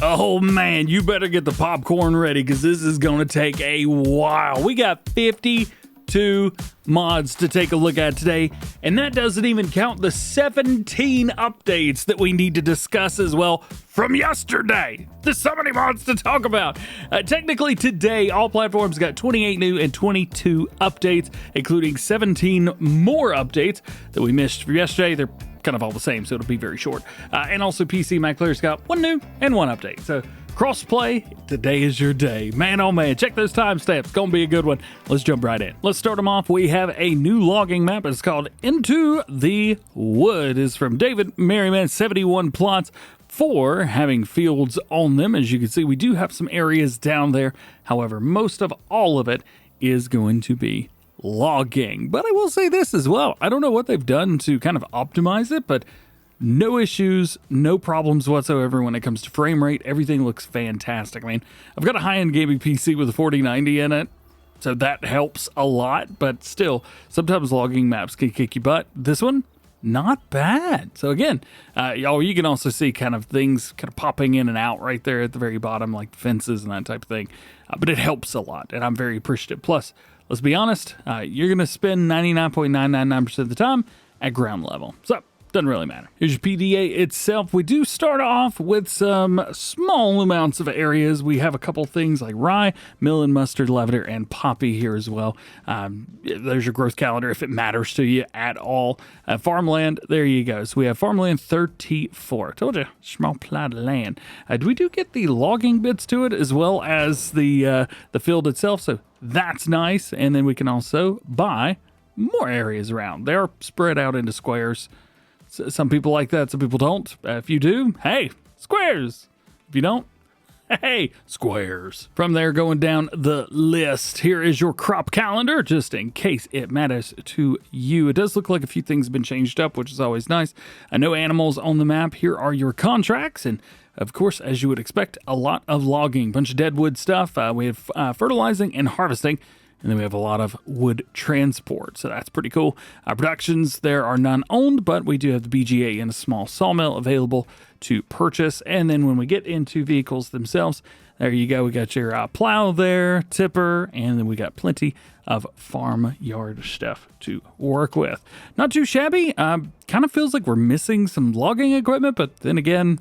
Oh man, you better get the popcorn ready because this is going to take a while. We got 52 mods to take a look at today, and that doesn't even count the 17 updates that we need to discuss as well from yesterday. There's so many mods to talk about. Technically today, all platforms got 28 new and 22 updates, including 17 more updates that we missed from yesterday. They're kind of all the same, so it'll be very short. And also PC Mac players got one new and one update. So cross-play, today is your day. Man, oh man, check those timestamps. Gonna be a good one. Let's jump right in. Let's start them off. We have a new logging map. It's called Into the Wood. It's from David Merriman, 71 plots for having fields on them. As you can see, we do have some areas down there. However, most of all of it is going to be logging. But I will say this as well. I don't know what they've done to kind of optimize it, but no issues, no problems whatsoever when it comes to frame rate. Everything looks fantastic. I mean, I've got a high-end gaming PC with a 4090 in it, so that helps a lot, but still, sometimes logging maps can kick your butt. This one, not bad. So again, you can also see kind of things kind of popping in and out right there at the very bottom, like fences and that type of thing. But it helps a lot, and I'm very appreciative. Plus, let's be honest, you're going to spend 99.999% of the time at ground level. So, doesn't really matter. Here's your PDA itself. We do start off with some small amounts of areas. We have a couple things like rye, melon, mustard, lavender, and poppy here as well. There's your growth calendar if it matters to you at all. Farmland, there you go. So we have farmland 34. Told you, small plot of land. We do get the logging bits to it as well as the field itself. So that's nice. And then we can also buy more areas around. They're spread out into squares. Some people like that, some people don't. If you do, hey, squares. If you don't, hey, squares. From there, going down the list, here is your crop calendar, just in case it matters to you. It does look like a few things have been changed up, which is always nice. No animals on the map. Here are your contracts, and of course, as you would expect, a lot of logging, bunch of deadwood stuff. We have fertilizing and harvesting. And then we have a lot of wood transport, so that's pretty cool. Productions, there are none owned, but we do have the BGA and a small sawmill available to purchase. And then when we get into vehicles themselves, there you go. We got your plow there, tipper, and then we got plenty of farmyard stuff to work with. Not too shabby. Kind of feels like we're missing some logging equipment, but then again,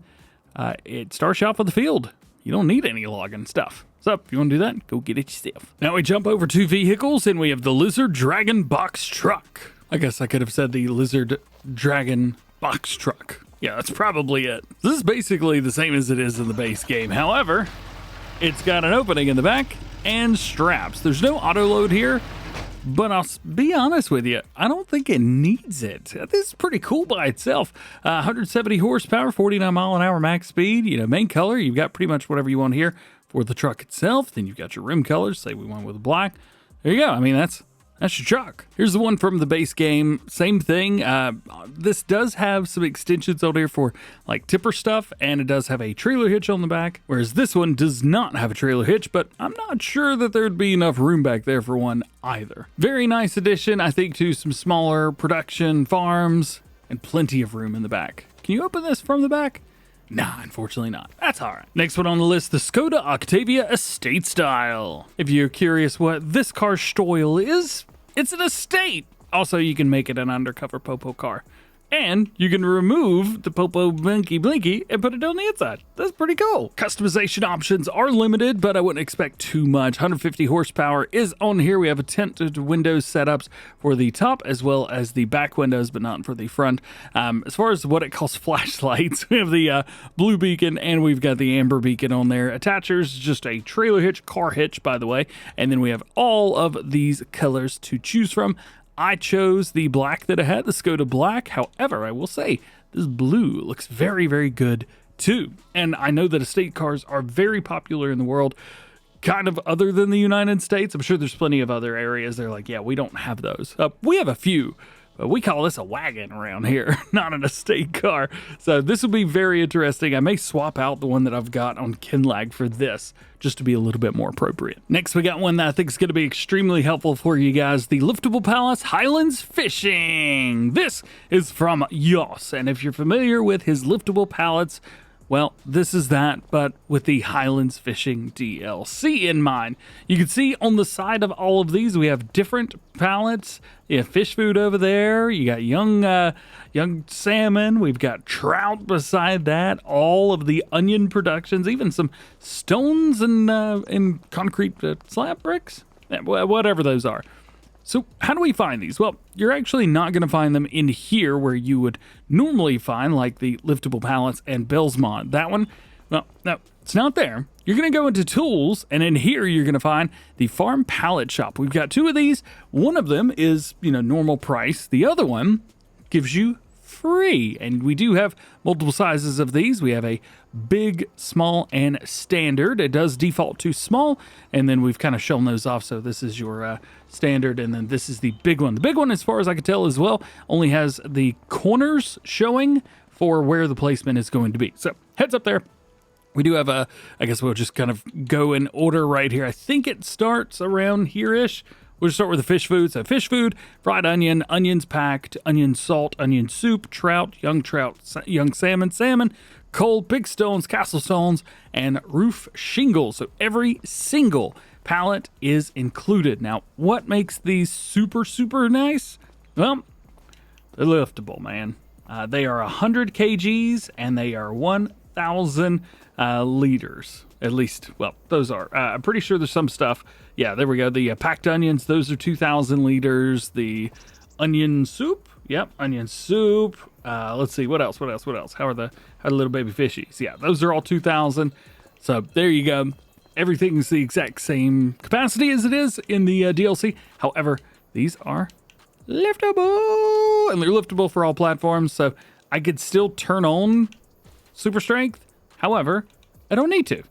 it starts you off with the field. You don't need any logging stuff. So if you want to do that, go get it yourself. Now we jump over to vehicles, and we have the Lizard Dragon Box Truck. I guess I could have said the Lizard Dragon Box Truck. Yeah, that's probably it. This is basically the same as it is in the base game. However, it's got an opening in the back and straps. There's no auto load here, but I'll be honest with you, I don't think it needs it. This is pretty cool by itself. 170 horsepower, 49 mile an hour max speed. You know, main color, you've got pretty much whatever you want here for the truck itself. Then you've got your rim colors. Say we went with black. There you go. I mean, that's your truck. Here's the one from the base game. Same thing. This does have some extensions out here for like tipper stuff, and it does have a trailer hitch on the back, whereas this one does not have a trailer hitch, but I'm not sure that there'd be enough room back there for one either. Very nice addition, I think, to some smaller production farms, and plenty of room in the back. Can you open this from the back? Nah, unfortunately not. That's all right. Next one on the list, the Skoda Octavia Estate Style. If you're curious what this car style is, it's an estate. Also, you can make it an undercover popo car. And you can remove the popo blinky and put it on the inside. That's pretty cool. Customization options are limited, but I wouldn't expect too much. 150 horsepower is on here. We have a tinted windows setups for the top as well as the back windows, but not for the front. As far as what it calls flashlights, we have the blue beacon and we've got the amber beacon on there. Attachers, just a trailer hitch, car hitch, by the way. And then we have all of these colors to choose from. I chose the black that I had, the Skoda black. However, I will say this blue looks very, very good too. And I know that estate cars are very popular in the world, kind of other than the United States. I'm sure there's plenty of other areas. They're like, yeah, we don't have those. We have a few, but we call this a wagon around here, not an estate car. So this will be very interesting. I may swap out the one that I've got on Kinlag for this, just to be a little bit more appropriate. Next, we got one that I think is going to be extremely helpful for you guys, the Liftable Pallets Highlands Fishing. This is from Yos, and if you're familiar with his liftable pallets, Well, this is that, but with the Highlands Fishing DLC in mind. You can see on the side of all of these, we have different pallets. You have fish food over there. You got young salmon. We've got trout beside that. All of the onion productions, even some stones and concrete slab bricks, whatever those are. So how do we find these? Well, you're actually not going to find them in here where you would normally find like the liftable pallets and Bale's mod. That one, well, no, it's not there. You're going to go into tools, and in here you're going to find the farm pallet shop. We've got 2 of these. One of them is, normal price. The other one gives you free, and we do have multiple sizes of these. We have a big, small, and standard. It does default to small, and then we've kind of shown those off. So this is your standard, and then this is the big one. The big one, as far as I can tell as well, only has the corners showing for where the placement is going to be. So heads up there. We do have I guess we'll just kind of go in order right here. I think it starts around here-ish. We'll start with the fish food. So fish food, fried onion, onions packed, onion salt, onion soup, trout, young salmon, coal, big stones, castle stones, and roof shingles. So every single pallet is included. Now, what makes these super, super nice? Well, they're liftable, man. They are 100 kgs and they are 1,000 liters. At least, well, those are. I'm pretty sure there's some stuff. Yeah, there we go. The packed onions, those are 2,000 liters. The onion soup, yep, onion soup. Let's see, what else? How are the little baby fishies? Yeah, those are all 2,000. So there you go. Everything's the exact same capacity as it is in the DLC. However, these are liftable, and they're liftable for all platforms. So I could still turn on super strength. However, I don't need to.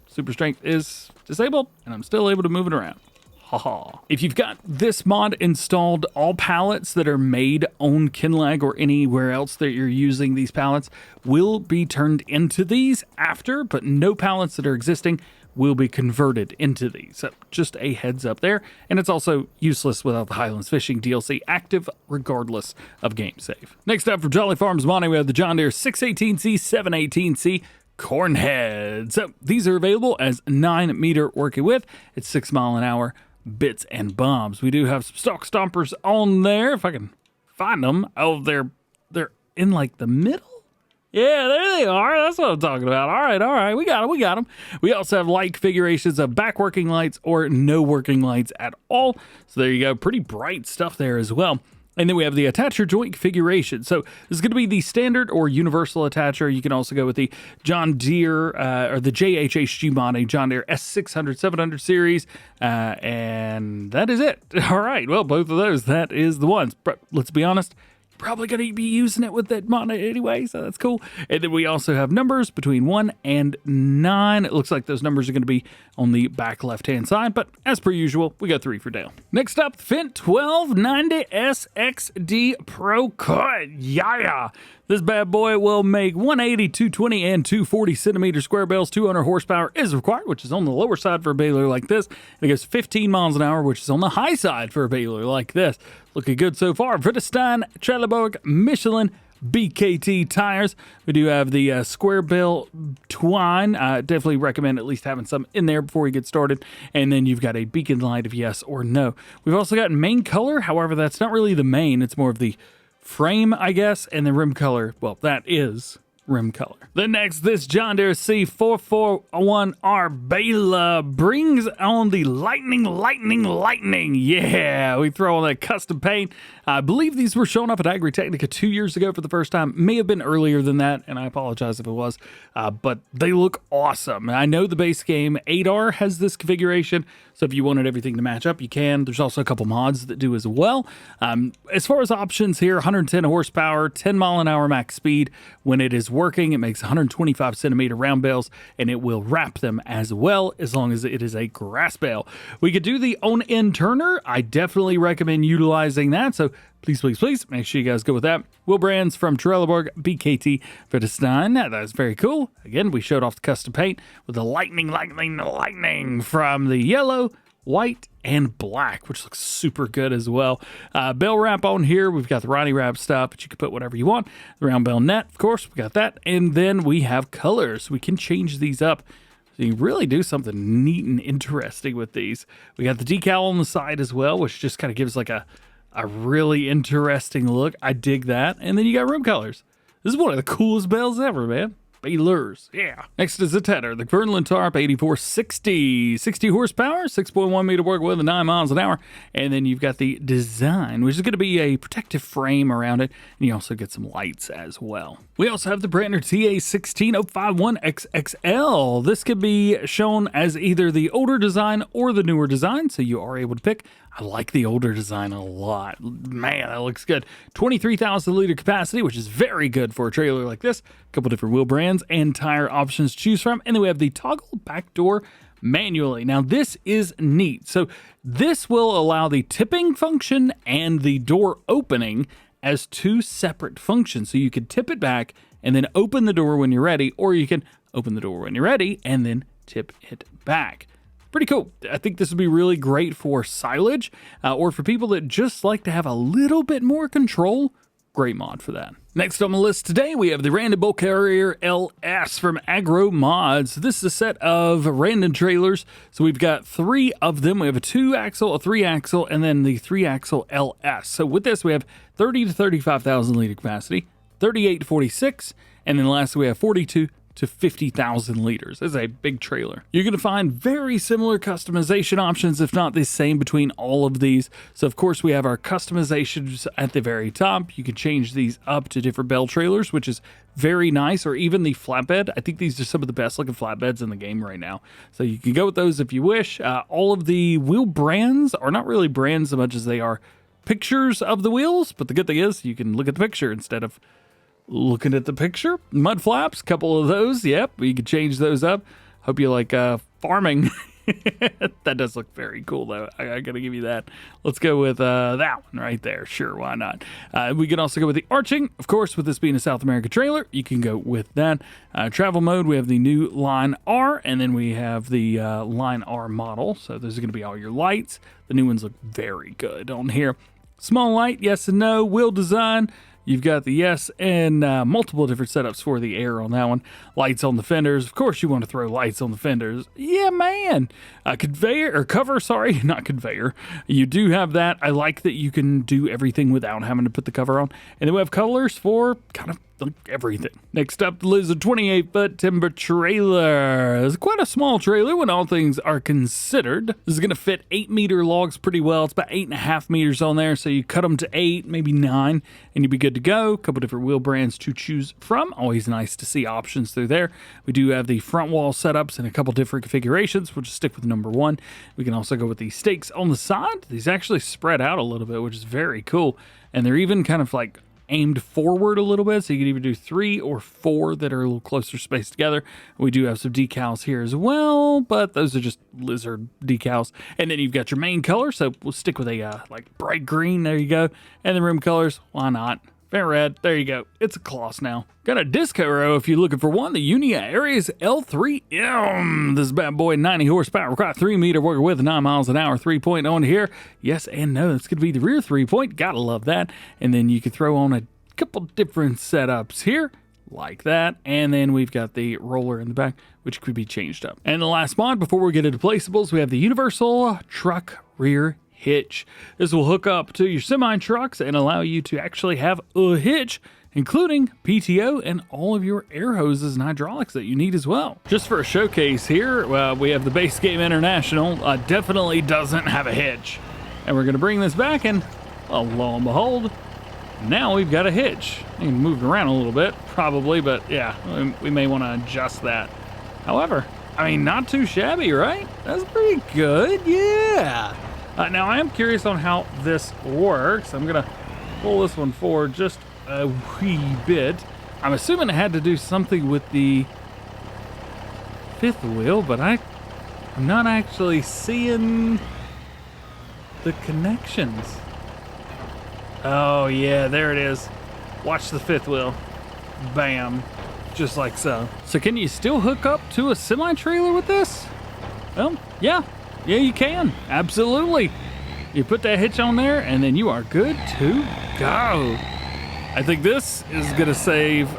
Super strength is disabled, and I'm still able to move it around. Haha. If you've got this mod installed, all pallets that are made on Kverneland or anywhere else that you're using these pallets will be turned into these after, but no pallets that are existing will be converted into these. So just a heads up there. And it's also useless without the Highlands Fishing DLC active regardless of game save. Next up from Jolly Farms Modding, we have the John Deere 618C, 718C Cornhead. So these are available as 9-meter working width. It's 6 mile an hour bits and bobs. We do have some stock stompers on there if I can find them. Oh, they're in like the middle. Yeah, there they are. That's what I'm talking about. All right. We got them. We also have light configurations of back working lights or no working lights at all. So there you go. Pretty bright stuff there as well. And then we have the attacher joint configuration. So this is going to be the standard or universal attacher. You can also go with the John Deere or the JHHG modding, John Deere S600, 700 series. And that is it. All right. Well, both of those, that is the ones. But let's be honest, you're probably going to be using it with that mod anyway. So that's cool. And then we also have numbers between 1 and 9. It looks like those numbers are going to be on the back left-hand side. But as per usual, we got 3 for Dale. Next up, Fendt 1290 S XD Procut. Yeah. This bad boy will make 180, 220, and 240 centimeter square bales. 200 horsepower is required, which is on the lower side for a baler like this. And it goes 15 miles an hour, which is on the high side for a baler like this. Looking good so far. Vredestein, Trelleborg, Michelin, BKT tires. We do have the square bale twine. Definitely recommend at least having some in there before you get started. And then you've got a beacon light of yes or no. We've also got main color. However, that's not really the main. It's more of the frame, I guess, and the rim color. Well, that is rim color. Then next, this John Deere C441R Bale brings on the lightning. Yeah, we throw on that custom paint. I believe these were shown up at Agritechnica 2 years ago for the first time. May have been earlier than that, and I apologize if it was, but they look awesome. I know the base game 8R has this configuration, so if you wanted everything to match up, you can. There's also a couple mods that do as well. As far as options here, 110 horsepower, 10 mile an hour max speed. When it is working, it makes 125 centimeter round bales, and it will wrap them as well, as long as it is a grass bale. We could do the on-end turner. I definitely recommend utilizing that, so please make sure you guys go with that. Wheel brands from Trelleborg, BKT, Vredestein. That is very cool. Again, we showed off the custom paint with the lightning from the yellow, white, and black, which looks super good as well. Bale wrap on here. We've got the Ronnie wrap stuff, but you can put whatever you want. The round bale net, of course, we got that. And then we have colors. We can change these up. So you really do something neat and interesting with these. We got the decal on the side as well, which just kind of gives like a really interesting look. I dig that. And then you got rim colors. This is one of the coolest bales ever, man. Balers, yeah. Next is the Tedder, the Kverneland Taarup 8460, 60 horsepower, 6.1 meter work with 9 miles an hour. And then you've got the design, which is going to be a protective frame around it. And you also get some lights as well. We also have the Brantner TA 16051 XXL. This could be shown as either the older design or the newer design, so you are able to pick. I like the older design a lot. Man, that looks good. 23,000 liter capacity, which is very good for a trailer like this. A couple different wheel brands and tire options to choose from. And then we have the toggle back door manually. Now, this is neat. So this will allow the tipping function and the door opening as two separate functions. So you can tip it back and then open the door when you're ready, or you can open the door when you're ready and then tip it back. Pretty cool. I think this would be really great for silage or for people that just like to have a little bit more control. Great mod for that. Next on the list today, we have the Randon Bulk Carrier LS from Agro Mods. This is a set of Randon trailers. So we've got 3 of them. We have a 2-axle, a 3-axle, and then the 3-axle LS. So with this, we have 30 to 35,000 liter capacity, 38 to 46, and then lastly, we have 42 to 50,000 liters. This is a big trailer. You're going to find very similar customization options, if not the same, between all of these. So of course we have our customizations at the very top. You can change these up to different bell trailers, which is very nice, or even the flatbed. I think these are some of the best looking flatbeds in the game right now. So you can go with those if you wish. All of the wheel brands are not really brands so much as they are pictures of the wheels, but the good thing is you can look at the picture instead of looking at the picture. Mud flaps, couple of those. Yep, you can change those up. Hope you like farming. That does look very cool, though. I gotta give you that. Let's go with that one right there. Sure, why not? We can also go with the arching. Of course, with this being a South America trailer, you can go with that. Travel mode, we have the new Line R, and then we have the Line R model. So those are going to be all your lights. The new ones look very good on here. Small light, yes and no. Wheel design, you've got the yes and multiple different setups for the air on that one. Lights on the fenders. Of course, you want to throw lights on the fenders. Yeah, man. Conveyor or cover, sorry, not conveyor. You do have that. I like that you can do everything without having to put the cover on. And then we have colors for kind of everything. Next up, the Lizard 28-foot timber trailer. It's quite a small trailer when all things are considered. This is going to fit 8-meter logs pretty well. It's about 8.5 meters on there, so you cut them to 8, maybe 9, and you'd be good to go. A couple different wheel brands to choose from. Always nice to see options through there. We do have the front wall setups in a couple different configurations. We'll just stick with number 1. We can also go with the stakes on the side. These actually spread out a little bit, which is very cool, and they're even kind of like aimed forward a little bit, so you can either do 3 or 4 that are a little closer spaced together. We do have some decals here as well, but those are just Lizard decals. And then you've got your main color, so we'll stick with a like bright green. There you go. And the rim colors, why not? Fair red, there you go. It's a Colossus now. Got a disco row if you're looking for one. The Unia Ares L3M. This bad boy, 90 horsepower, required 3-meter worker with 9 miles an hour, 3-point on here. Yes and no, it's going to be the rear 3-point. Gotta love that. And then you can throw on a couple different setups here, like that. And then we've got the roller in the back, which could be changed up. And the last mod before we get into placeables, we have the Universal Truck Rear Hitch. This will hook up to your semi-trucks and allow you to actually have a hitch, including PTO and all of your air hoses and hydraulics that you need as well. Just for a showcase here, we have the Base Game International. Definitely doesn't have a hitch. And we're going to bring this back and, well, lo and behold, now we've got a hitch. You can move it around a little bit, probably, but yeah, we may want to adjust that. However, I mean, not too shabby, right? That's pretty good, yeah. Now, I am curious on how this works. I'm going to pull this one forward just a wee bit. I'm assuming it had to do something with the 5th wheel, but I'm not actually seeing the connections. Oh, yeah, there it is. Watch the 5th wheel. Bam. Just like so. So can you still hook up to a semi-trailer with this? Well, yeah. Yeah, you can. Absolutely. You put that hitch on there, and then you are good to go. I think this is going to save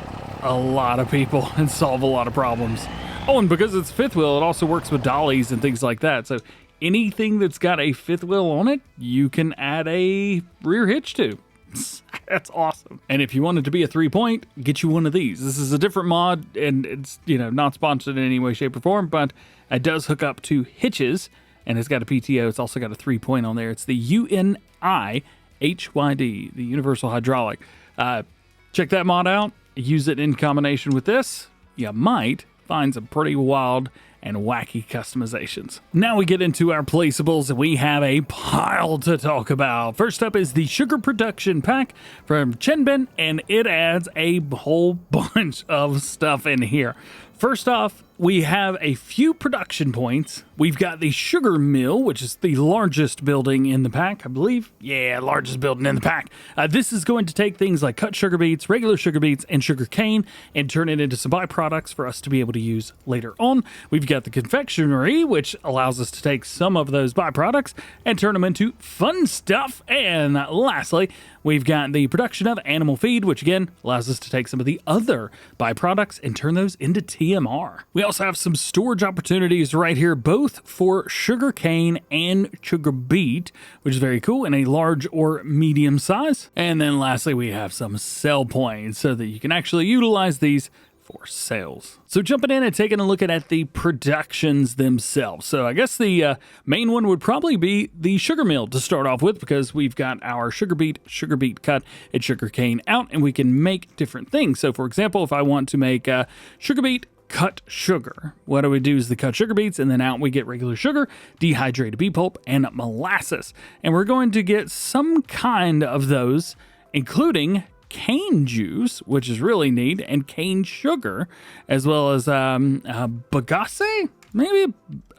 a lot of people and solve a lot of problems. Oh, and because it's fifth wheel, it also works with dollies and things like that. So anything that's got a fifth wheel on it, you can add a rear hitch to. That's awesome. And if you want it to be a 3-point, get you one of these. This is a different mod, and it's, you know, not sponsored in any way, shape, or form, but it does hook up to hitches, and it's got a PTO. It's also got a 3-point on there. It's the UNI HYD, the Universal Hydraulic. Check that mod out. Use it in combination with this. You might find some pretty wild and wacky customizations. Now we get into our placeables, and we have a pile to talk about. First up is the Sugar Production Pack from Chenbin, and it adds a whole bunch of stuff in here. First off, we have a few production points. We've got the sugar mill, which is the largest building in the pack, I believe. Yeah, largest building in the pack. This is going to take things like cut sugar beets, regular sugar beets, and sugar cane and turn it into some byproducts for us to be able to use later on. We've got the confectionery, which allows us to take some of those byproducts and turn them into fun stuff. And lastly, we've got the production of animal feed, which again allows us to take some of the other byproducts and turn those into TMR. We also have some storage opportunities right here, both for sugar cane and sugar beet, which is very cool in a large or medium size. And then lastly, we have some sell points so that you can actually utilize these for sales. So jumping in and taking a look at the productions themselves. So I guess the main one would probably be the sugar mill to start off with, because we've got our sugar beet cut, and sugar cane out, and we can make different things. So for example, if I want to make sugar beet cut sugar, what do we do is the cut sugar beets, and then out we get regular sugar, dehydrated beet pulp, and molasses. And we're going to get some kind of those, including cane juice, which is really neat, and cane sugar, as well as bagasse, maybe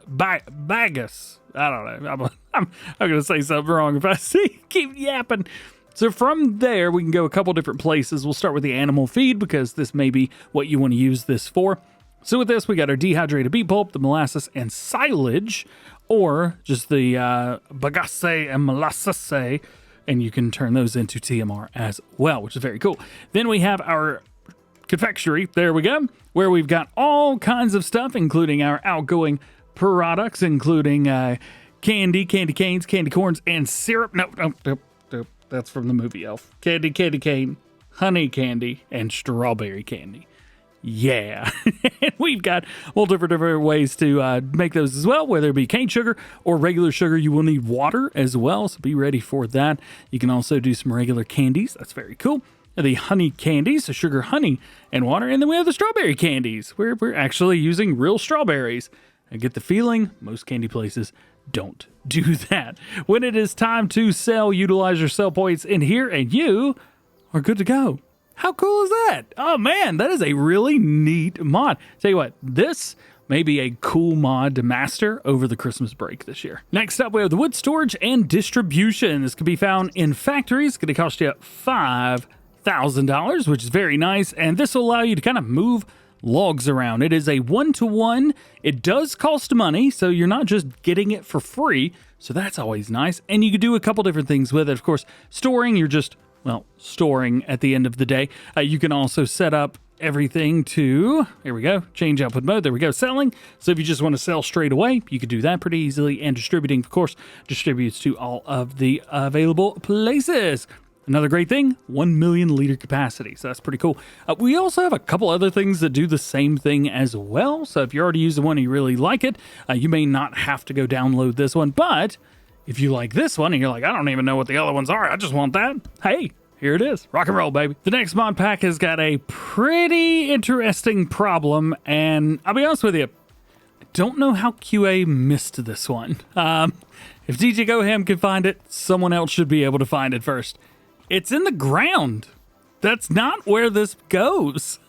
bagus. I don't know. I'm going to say something wrong if I keep yapping. So from there, we can go a couple different places. We'll start with the animal feed, because this may be what you want to use this for. So with this, we got our dehydrated beet pulp, the molasses, and silage, or just the bagasse and molasses, and you can turn those into TMR as well, which is very cool. Then we have our confectionery, there we go, where we've got all kinds of stuff, including our outgoing products, including candy canes, candy corns, and syrup. Nope, that's from the movie Elf. Candy cane, honey candy, and strawberry candy. Yeah. And we've got multiple different ways to make those as well, whether it be cane sugar or regular sugar. You will need water as well, so be ready for that. You can also do some regular candies. That's very cool. The honey candies, so sugar, honey, and water. And then we have the strawberry candies, where we're actually using real strawberries. I get the feeling most candy places don't do that. When it is time to sell, utilize your sell points in here, and you are good to go. How cool is that? Oh man, that is a really neat mod. Tell you what, this may be a cool mod to master over the Christmas break this year. Next up, we have the wood storage and distribution. This can be found in factories. It's going to cost you $5,000, which is very nice. And this will allow you to kind of move logs around. It is a 1-to-1. It does cost money, so you're not just getting it for free. So that's always nice. And you can do a couple different things with it. Of course, storing, you're just, well, storing at the end of the day. You can also set up everything to, here we go, change output mode. There we go, selling. So if you just want to sell straight away, you could do that pretty easily. And distributing, of course, distributes to all of the available places. Another great thing, 1 million liter capacity. So that's pretty cool. We also have a couple other things that do the same thing as well. So if you're already using one and you really like it, you may not have to go download this one. But if you like this one and you're like, I don't even know what the other ones are, I just want that. Hey, here it is. Rock and roll, baby. The next mod pack has got a pretty interesting problem. And I'll be honest with you, I don't know how QA missed this one. If DJ GoHam can find it, someone else should be able to find it first. It's in the ground. That's not where this goes.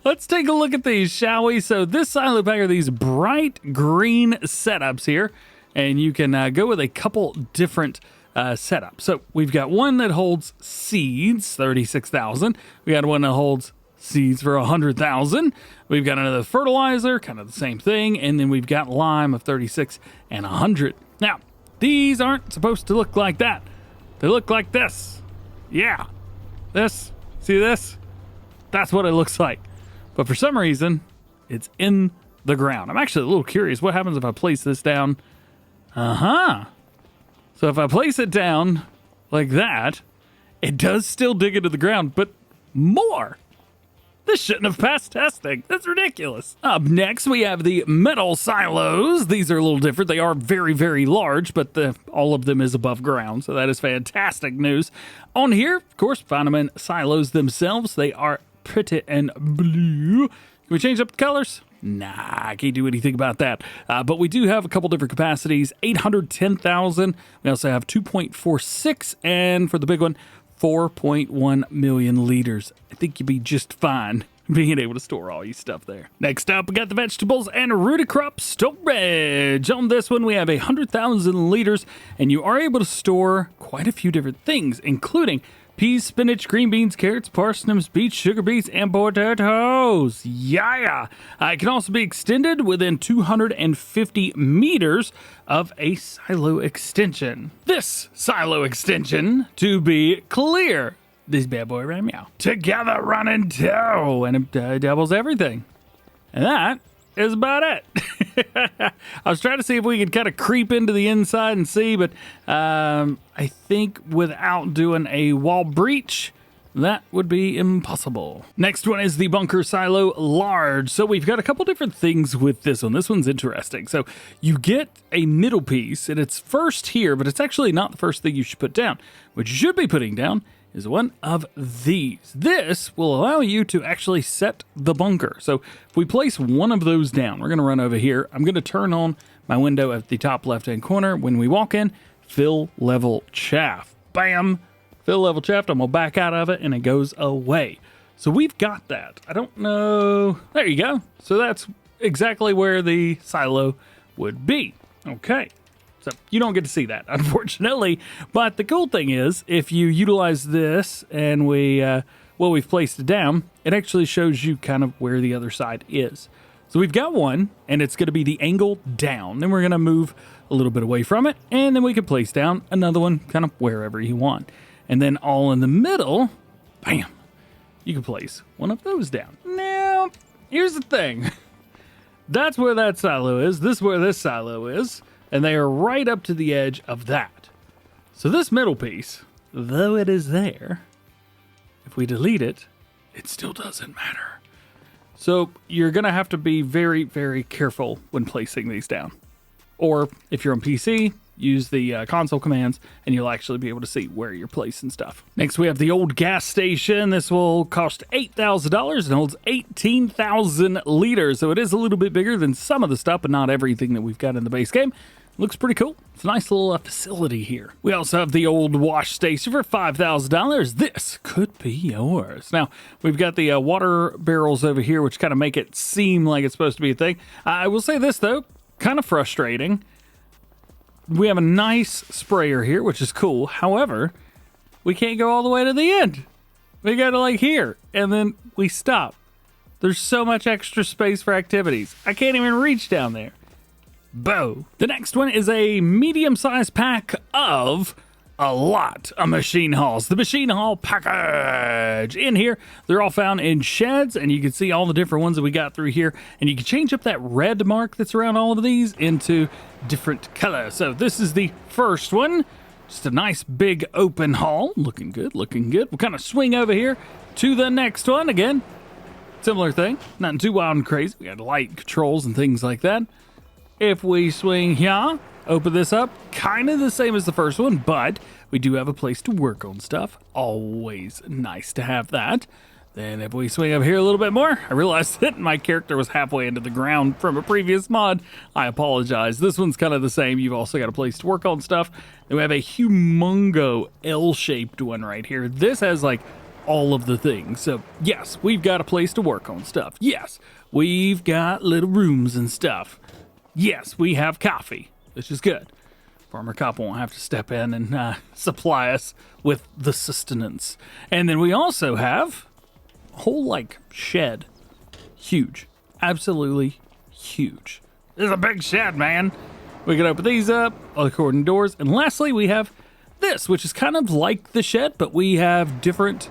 Let's take a look at these, shall we? So this silo pack are these bright green setups here, and you can go with a couple different setups. So we've got one that holds seeds, 36,000. We got one that holds seeds for 100,000. We've got another fertilizer, kind of the same thing, and then we've got lime of 36 and 100. Now, these aren't supposed to look like that. They look like this. Yeah. This. See this? That's what it looks like. But for some reason, it's in the ground. I'm actually a little curious. What happens if I place this down? So if I place it down like that, it does still dig into the ground, but more. This shouldn't have passed testing. That's ridiculous. Up next, we have the metal silos. These are a little different. They are very, very large, but all of them is above ground, so that is fantastic news. On here, of course, find them in silos themselves. They are pretty and blue. Can we change up the colors? Nah, I can't do anything about that. But we do have a couple different capacities. 810,000. We also have 2.46, and for the big one, 4.1 million liters. I think you'd be just fine being able to store all your stuff there. Next up, we got the vegetables and root crop storage. On this one, we have 100,000 liters, and you are able to store quite a few different things, including peas, spinach, green beans, carrots, parsnips, beets, sugar beets, and potatoes. Yeah! It can also be extended within 250 meters of a silo extension. This silo extension, to be clear, this bad boy right meow, together running two, and it doubles everything. And that is about it. I was trying to see if we could kind of creep into the inside and see, but I think without doing a wall breach, that would be impossible. Next one is the bunker silo large. So we've got a couple different things with this one. This one's interesting. So you get a middle piece, and it's first here, but it's actually not the first thing you should put down. What you should be putting down is one of these. This will allow you to actually set the bunker. So if we place one of those down, we're gonna run over here. I'm gonna turn on my window at the top left-hand corner. When we walk in, fill level chaff. Bam, fill level chaff. I'm gonna back out of it and it goes away. So we've got that. I don't know. There you go. So that's exactly where the silo would be. Okay. So you don't get to see that, unfortunately. But the cool thing is, if you utilize this and we've placed it down, it actually shows you kind of where the other side is. So we've got one, and it's going to be the angle down. Then we're going to move a little bit away from it, and then we can place down another one kind of wherever you want. And then all in the middle, bam, you can place one of those down. Now, here's the thing. That's where that silo is. This is where this silo is. And they are right up to the edge of that. So this middle piece, though it is there, if we delete it, it still doesn't matter. So you're going to have to be very, very careful when placing these down. Or if you're on PC, use the console commands and you'll actually be able to see where you're placing stuff. Next, we have the old gas station. This will cost $8,000 and holds 18,000 liters. So it is a little bit bigger than some of the stuff, but not everything that we've got in the base game. Looks pretty cool. It's a nice little facility here. We also have the old wash station for $5,000. This could be yours. Now, we've got the water barrels over here, which kind of make it seem like it's supposed to be a thing. I will say this, though, kind of frustrating. We have a nice sprayer here, which is cool. However, we can't go all the way to the end. We go to like here, and then we stop. There's so much extra space for activities. I can't even reach down there. Bow. The next one is a medium-sized pack of a lot of machine hauls. The machine haul package. In here, they're all found in sheds, and you can see all the different ones that we got through here. And you can change up that red mark that's around all of these into different colors. So this is the first one. Just a nice big open haul. Looking good, looking good. We'll kind of swing over here to the next one. Again, similar thing. Nothing too wild and crazy. We got light controls and things like that. If we swing here, open this up, kind of the same as the first one, but we do have a place to work on stuff. Always nice to have that. Then if we swing up here a little bit more, I realized that my character was halfway into the ground from a previous mod. I apologize. This one's kind of the same. You've also got a place to work on stuff. Then we have a humongo L-shaped one right here. This has like all of the things. So yes, we've got a place to work on stuff. Yes, we've got little rooms and stuff. Yes, we have coffee, which is good. Farmer Cop won't have to step in and supply us with the sustenance. And then we also have whole like shed, huge, absolutely huge. This is a big shed, man. We can open these up, according doors, and lastly we have this, which is kind of like the shed, but we have different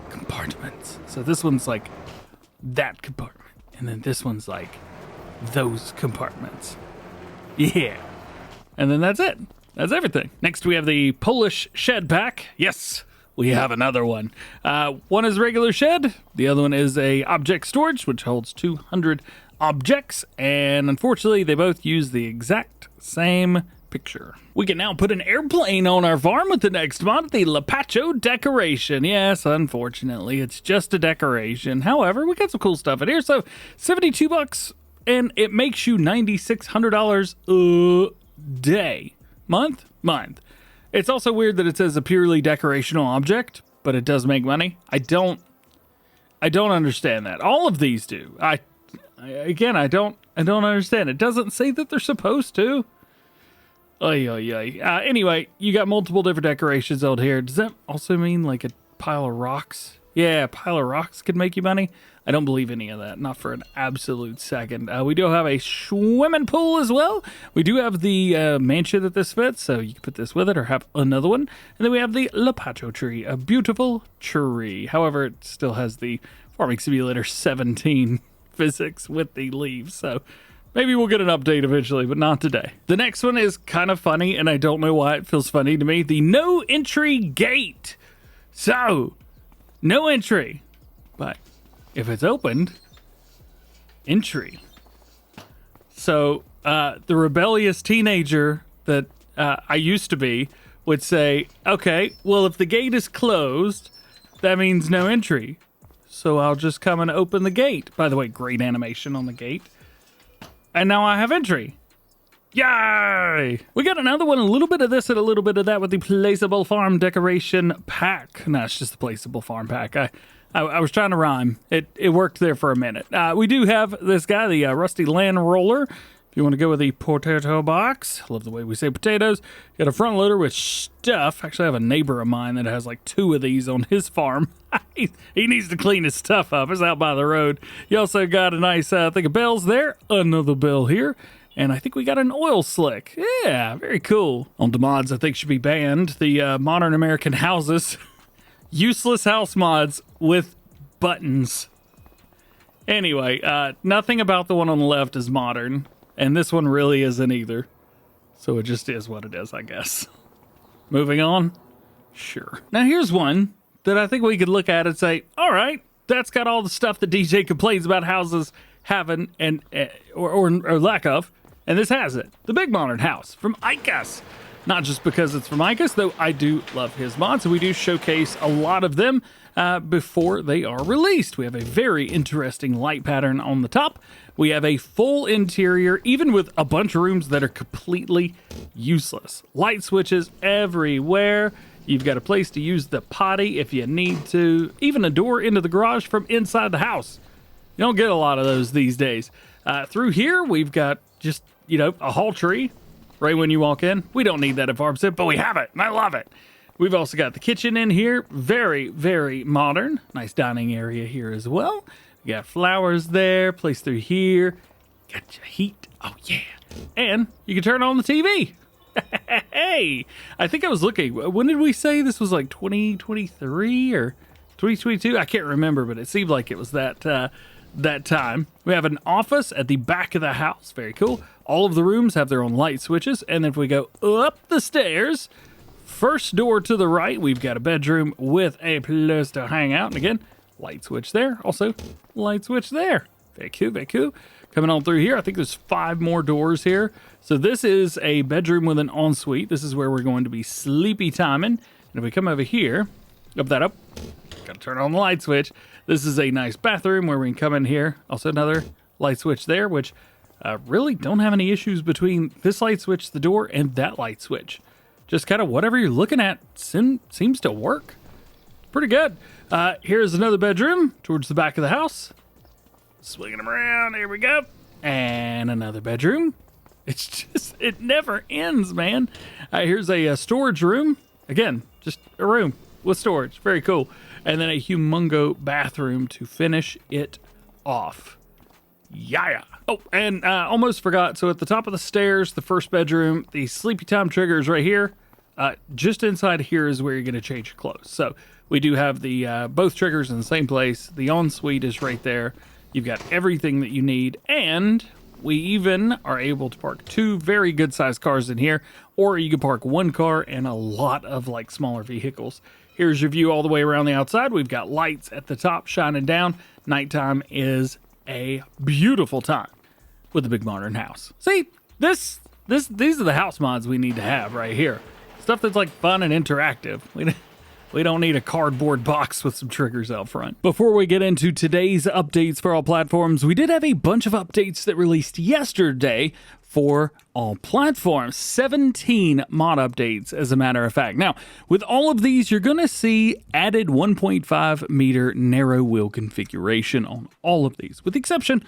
compartments. So this one's like that compartment, and then this one's like those compartments. Yeah, and then that's it. That's everything. Next we have the Polish shed pack. Yes, we have another one. One is regular shed. The other one is a object storage, which holds 200 objects. And unfortunately, they both use the exact same picture. We can now put an airplane on our farm with the next mod, the Lapacho Decoration. Yes, unfortunately, it's just a decoration. However, we got some cool stuff in here. So $72, and it makes you $9,600 a day. Month. It's also weird that it says a purely decorational object, but it does make money. I don't understand that. All of these do. I don't understand. It doesn't say that they're supposed to. Anyway, you got multiple different decorations out here. Does that also mean like a pile of rocks? Yeah, a pile of rocks could make you money. I don't believe any of that, not for an absolute second. We do have a swimming pool as well. We do have the mansion that this fits, so you can put this with it or have another one. And then we have the Lapacho tree, a beautiful tree. However, it still has the Farming Simulator 17 physics with the leaves, so maybe we'll get an update eventually, but not today. The next one is kind of funny, and I don't know why it feels funny to me. The no entry gate. So, no entry, but if it's opened, entry. So the rebellious teenager that I used to be would say, okay, well, if the gate is closed, that means no entry. So I'll just come and open the gate. By the way, great animation on the gate. And now I have entry. Yay! We got another one, a little bit of this and a little bit of that with the Placeable Farm Decoration Pack. No, it's just the Placeable Farm Pack. I was trying to rhyme. It worked there for a minute. We do have this guy, the Rusty Land Roller. If you want to go with the potato box, love the way we say potatoes. Got a front loader with stuff. Actually, I have a neighbor of mine that has like 2 of these on his farm. He needs to clean his stuff up. It's out by the road. You also got a nice thing of bells there. Another bell here. And I think we got an oil slick. Yeah, very cool. On the mods I think should be banned. The modern American houses. Useless house mods with buttons. Anyway, nothing about the one on the left is modern. And this one really isn't either. So it just is what it is, I guess. Moving on. Sure. Now here's one that I think we could look at and say, all right, that's got all the stuff that DJ complains about houses having and or lack of. And this has it. The Big Modern House from Ikas. Not just because it's from Ikas, though I do love his mods. And we do showcase a lot of them before they are released. We have a very interesting light pattern on the top. We have a full interior, even with a bunch of rooms that are completely useless. Light switches everywhere. You've got a place to use the potty if you need to. Even a door into the garage from inside the house. You don't get a lot of those these days. Through here, we've got just, a haul tree right when you walk in. We don't need that at Farm Sim, but we have it, and I love it. We've also got the kitchen in here. Very, very modern. Nice dining area here as well. We got flowers there, place through here. Got your heat. Oh, yeah. And you can turn on the TV. Hey, I think I was looking. When did we say this was like 2023 or 2022? I can't remember, but it seemed like it was that time. We have an office at the back of the house. Very cool. All of the rooms have their own light switches. And if we go up the stairs, first door to the right, we've got a bedroom with a place to hang out. And again, light switch there. Also, light switch there. Very cool, very cool. Coming on through here, I think there's 5 more doors here. So this is a bedroom with an ensuite. This is where we're going to be sleepy timing. And if we come over here, up, gotta turn on the light switch. This is a nice bathroom where we can come in here. Also another light switch there, which really don't have any issues between this light switch, the door, and that light switch. Just kind of whatever you're looking at seems to work. Pretty good. Here's another bedroom towards the back of the house. Swinging them around. Here we go. And another bedroom. It's just, it never ends, man. Here's a storage room. Again, just a room. with storage. Very cool. And then a humongo bathroom to finish it off. Yeah. Oh, and almost forgot. So at the top of the stairs, the first bedroom, the sleepy time trigger is right here. Just inside here is where you're going to change your clothes. So we do have the both triggers in the same place. The ensuite is right there. You've got everything that you need. And we even are able to park 2 very good sized cars in here. Or you can park 1 car and a lot of like smaller vehicles. Here's your view all the way around the outside. We've got lights at the top shining down. Nighttime is a beautiful time with a big modern house. See, these are the house mods we need to have right here. Stuff that's like fun and interactive. We don't need a cardboard box with some triggers out front. Before we get into today's updates for all platforms, we did have a bunch of updates that released yesterday for all platforms. 17 mod updates, as a matter of fact. Now, with all of these, you're going to see added 1.5 meter narrow wheel configuration on all of these, with the exception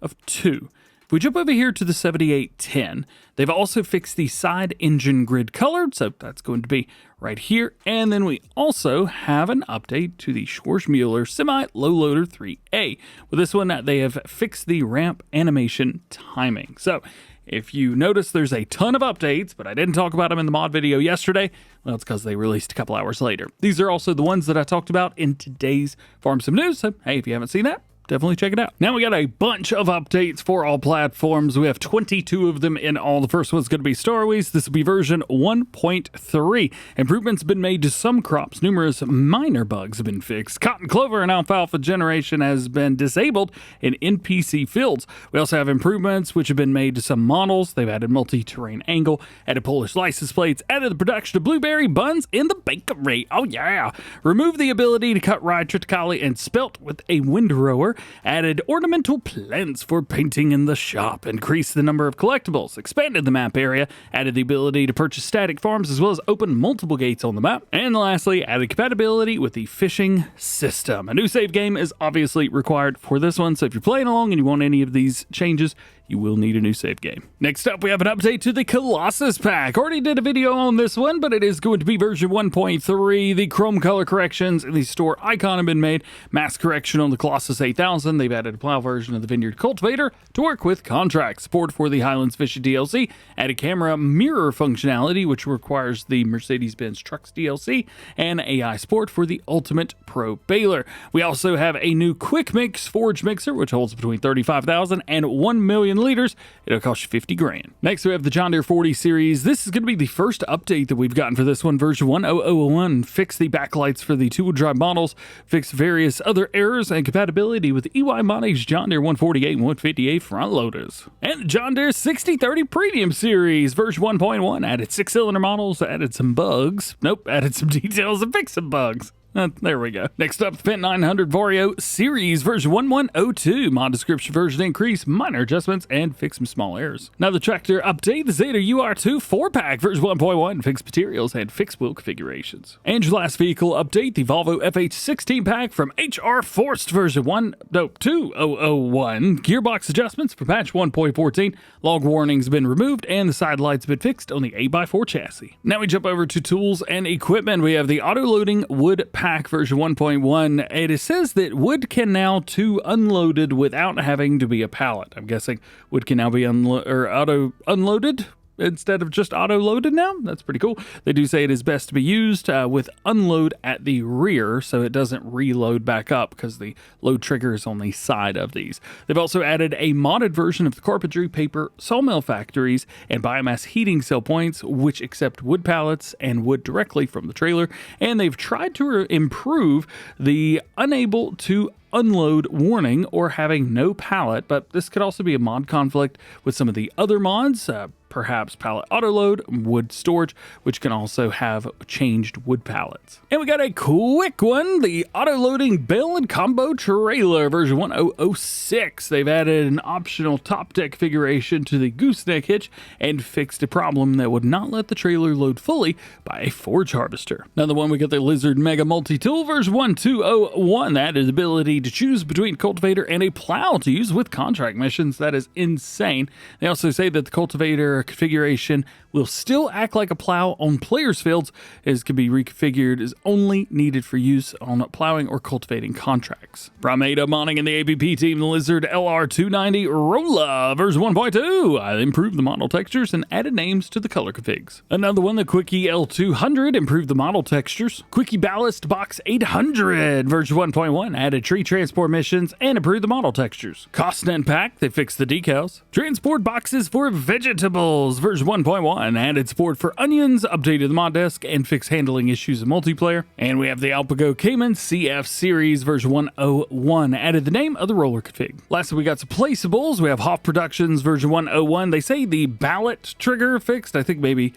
of 2. If we jump over here to the 7810, they've also fixed the side engine grid colored, so that's going to be right here. And then we also have an update to the Schwarzmuller Semi-Low Loader 3A. With this one, they have fixed the ramp animation timing. So if you notice, there's a ton of updates, but I didn't talk about them in the mod video yesterday. Well, it's because they released a couple hours later. These are also the ones that I talked about in today's Farm Sim News. So, hey, if you haven't seen that, definitely check it out. Now we got a bunch of updates for all platforms. We have 22 of them in all. The first one's going to be Starowies. This will be version 1.3. Improvements have been made to some crops. Numerous minor bugs have been fixed. Cotton, clover, and alfalfa generation has been disabled in NPC fields. We also have improvements which have been made to some models. They've added multi-terrain angle, added Polish license plates, added the production of blueberry buns in the bakery. Oh yeah! Remove the ability to cut rye, triticale, and spelt with a windrower. Added ornamental plants for painting in the shop, increased the number of collectibles, expanded the map area, added the ability to purchase static farms as well as open multiple gates on the map, and lastly added compatibility with the fishing system. A new save game is obviously required for this one, so if you're playing along and you want any of these changes, you will need a new save game. Next up, we have an update to the Colossus pack. Already did a video on this one, but it is going to be version 1.3. The chrome color corrections in the store icon have been made. Mass correction on the Colossus 8000. They've added a plow version of the Vineyard Cultivator to work with contract. Support for the Highlands Fishing DLC. Added camera mirror functionality, which requires the Mercedes-Benz Trucks DLC. And AI support for the Ultimate Pro Baler. We also have a new Quick Mix Forge Mixer, which holds between 35,000 and 1 million liters. It'll cost you 50 grand. Next, we have the John Deere 40 series. This is going to be the first update that we've gotten for this one, version 1.001. Fix the backlights for the 2-wheel drive models, fix various other errors, and compatibility with EY Monex John Deere 148 and 158 front loaders. And the John Deere 6030 Premium series, version 1.1. Added 6-cylinder models, added some bugs. Nope, added some details and fixed some bugs. There we go. Next up, Fendt 900 Vario series version 1102. Mod description version increase, minor adjustments, and fix some small errors. Now the tractor update, the Zetor UR2 4-pack version 1.1. Fix materials and fix wheel configurations. And your last vehicle update, the Volvo FH 16-pack from HR Forced version 2.001. Gearbox adjustments for patch 1.14. Log warnings have been removed, and the side lights have been fixed on the 8x4 chassis. Now we jump over to tools and equipment. We have the Autoloading wood pack version 1.1. It says that wood can now be unloaded without having to be a pallet. I'm guessing wood can now be unloaded instead of just auto-loaded now. That's pretty cool. They do say it is best to be used with unload at the rear so it doesn't reload back up because the load trigger is on the side of these. They've also added a modded version of the carpentry, paper, sawmill factories, and biomass heating cell points which accept wood pallets and wood directly from the trailer, and they've tried to improve the unable to unload warning or having no pallet, but this could also be a mod conflict with some of the other mods, perhaps pallet autoload, wood storage, which can also have changed wood pallets. And we got a quick one, the Autoloading Bale and Combo Trailer version 1.006. They've added an optional top deck configuration to the gooseneck hitch and fixed a problem that would not let the trailer load fully by a forage harvester. Another one, we got the Lizard Mega Multi-Tool version 1.201. That is ability to choose between a cultivator and a plow to use with contract missions. That is insane. They also say that the cultivator configuration will still act like a plow on players' fields, as can be reconfigured as only needed for use on plowing or cultivating contracts. From A-Dub Modding and the ABP team, the Lizard LR290 Rolla version 1.2. I improved the model textures and added names to the color configs. Another one, the Quicke L200, improved the model textures. Quicke Ballast Box 800 version 1.1, added tree transport missions and improved the model textures. Cosnet Pack, they fixed the decals. Transport boxes for vegetables version 1.1, added support for onions, updated the mod desk, and fixed handling issues in multiplayer. And we have the Alpego Cayman CF series version 101, added the name of the roller config. Lastly, we got some placeables. We have Hof Productions version 101. They say the ballot trigger fixed. I think maybe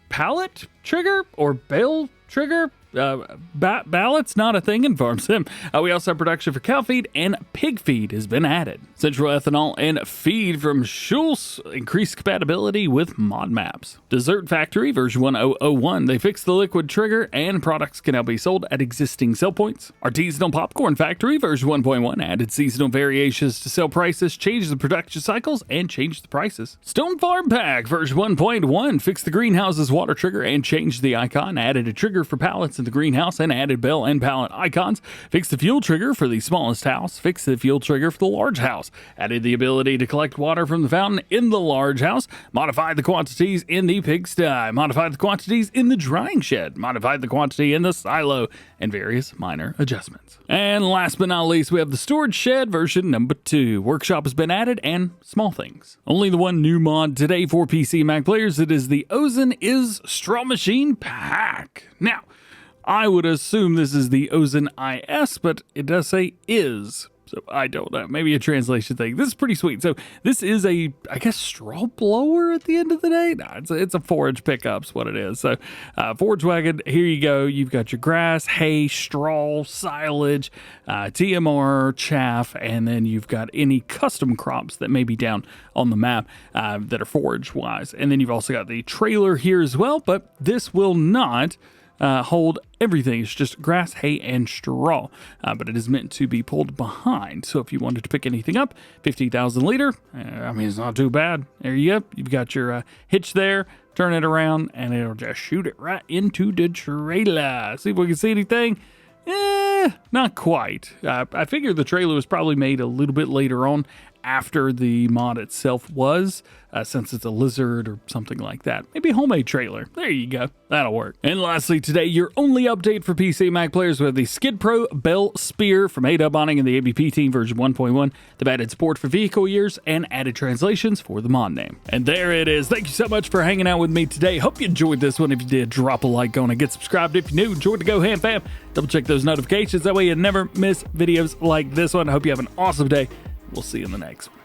pallet trigger or bale trigger. Ballots not a thing in farm sim. We also have production for cow feed and pig feed has been added. Central ethanol and feed from Schultz increased compatibility with mod maps. Dessert Factory version 1001, they fixed the liquid trigger and products can now be sold at existing sell points. Artisanal Popcorn Factory version 1.1 added seasonal variations to sell prices, changed the production cycles, and changed the prices. Stone Farm Pack version 1.1 fixed the greenhouse's water trigger and changed the icon, added a trigger for pallets in the greenhouse and added bell and pallet icons, fixed the fuel trigger for the smallest house, fixed the fuel trigger for the large house, added the ability to collect water from the fountain in the large house, modified the quantities in the pigsty, modified the quantities in the drying shed, modified the quantity in the silo, and various minor adjustments. And last but not least, we have the storage shed version number 2. Workshop has been added and small things. Only the one new mod today for PC Mac players. It is the Ozen is Straw Machine Pack. Now, I would assume this is the Ozen IS, but it does say is. So I don't know. Maybe a translation thing. This is pretty sweet. So this is a, I guess, straw blower at the end of the day. No, it's a forage pickup's what it is. So forage wagon, here you go. You've got your grass, hay, straw, silage, TMR, chaff, and then you've got any custom crops that may be down on the map that are forage-wise. And then you've also got the trailer here as well, but this will not hold everything. It's just grass, hay, and straw, but it is meant to be pulled behind. So if you wanted to pick anything up, 50,000 liter, I mean, it's not too bad. There you go. You've got your hitch there, turn it around, and it'll just shoot it right into the trailer. See if we can see anything. Not quite. I figured the trailer was probably made a little bit later on after the mod itself was, since it's a lizard or something like that. Maybe a homemade trailer. There you go. That'll work. And lastly, today, your only update for PC Mac players, we have the Skid Pro Bell Spear from A-Dub Modding and the ABP team version 1.1. They've added support for vehicle years and added translations for the mod name. And there it is. Thank you so much for hanging out with me today. Hope you enjoyed this one. If you did, drop a like on it. Get subscribed if you're new. Enjoy the Go Ham fam. Double check those notifications. That way you never miss videos like this one. I hope you have an awesome day. We'll see you in the next one.